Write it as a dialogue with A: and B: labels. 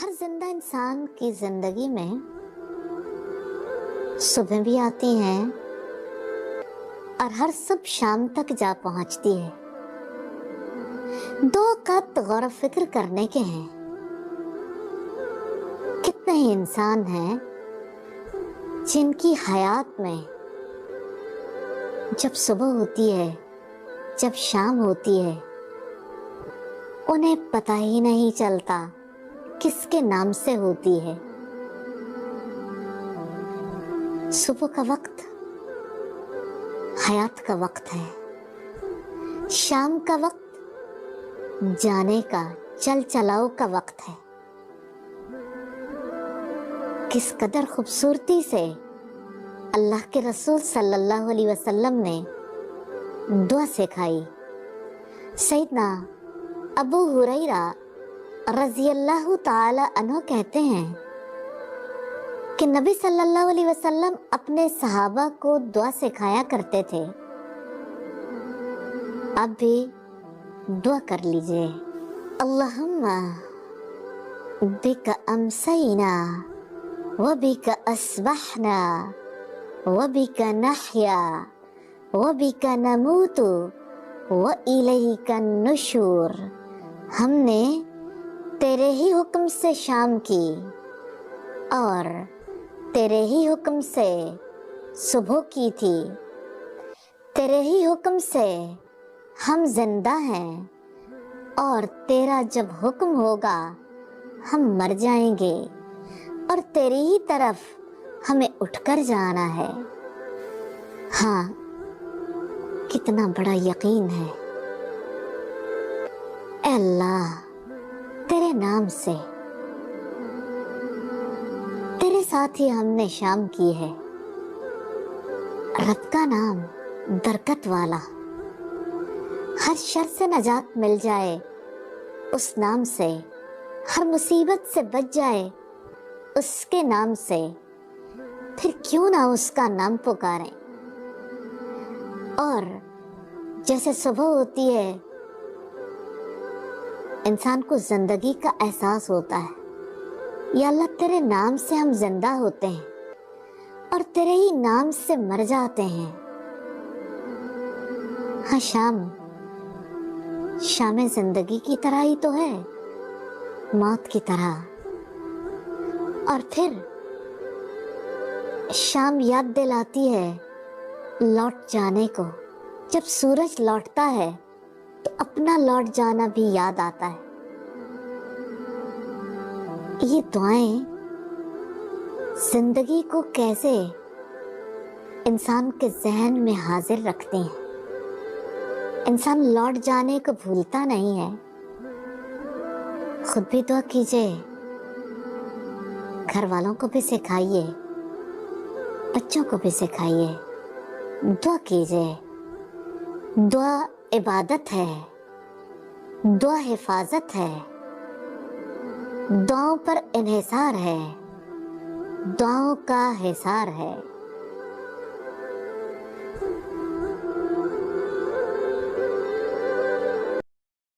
A: हर जिंदा इंसान की जिंदगी में सुबह भी आती हैं और हर सुबह शाम तक जा पहुंचती है। दो वक़्त गौर फिक्र करने के हैं। कितने ही इंसान हैं जिनकी हयात में जब सुबह होती है, जब शाम होती है, उन्हें पता ही नहीं चलता किसके नाम से होती है। सुबह का वक्त हयात का वक्त है, शाम का वक्त जाने का, चल चलाओ का वक्त है। किस कदर खूबसूरती से अल्लाह के रसूल सल्लल्लाहु अलैहि वसल्लम ने दुआ सिखाई। सैयदना अबू हुरैरा रज़ियल्लाहु ताला अन्हु कहते हैं कि नबी सल्लल्लाहु अलैहि वसल्लम अपने सहाबा को दुआ सिखाया करते थे। आप भी दुआ कर लीजिए। अल्लाहुम्मा बिका अमसैना व बिका अस्बहना व बिका नहया व बिका नमूतु व इलैका नुशूर। हमने तेरे ही हुक्म से शाम की और तेरे ही हुक्म से सुबह की थी। तेरे ही हुक्म से हम जिंदा हैं और तेरा जब हुक्म होगा हम मर जाएंगे और तेरी ही तरफ हमें उठकर जाना है। हाँ, कितना बड़ा यकीन है। ऐ अल्लाह, तेरे नाम से, तेरे साथ ही हमने शाम की है। रब का नाम बरकत वाला, हर शर से नजात मिल जाए उस नाम से, हर मुसीबत से बच जाए उसके नाम से, फिर क्यों ना उसका नाम पुकारें। और जैसे सुबह होती है, इंसान को जिंदगी का एहसास होता है। या अल्लाह, तेरे नाम से हम जिंदा होते हैं और तेरे ही नाम से मर जाते हैं। हाँ, शाम जिंदगी की तरह ही तो है, मौत की तरह। और फिर शाम याद दिलाती है लौट जाने को। जब सूरज लौटता है तो अपना लौट जाना भी याद आता है। ये दुआएं जिंदगी को कैसे इंसान के जहन में हाजिर रखती हैं। इंसान लौट जाने को भूलता नहीं है। खुद भी दुआ कीजिए, घर वालों को भी सिखाइए, बच्चों को भी सिखाइए। दुआ कीजिए। दुआ इबादत है, दुआ हिफाजत है, दुआओं पर इन्हिसार है, दुआओं का हिसार है।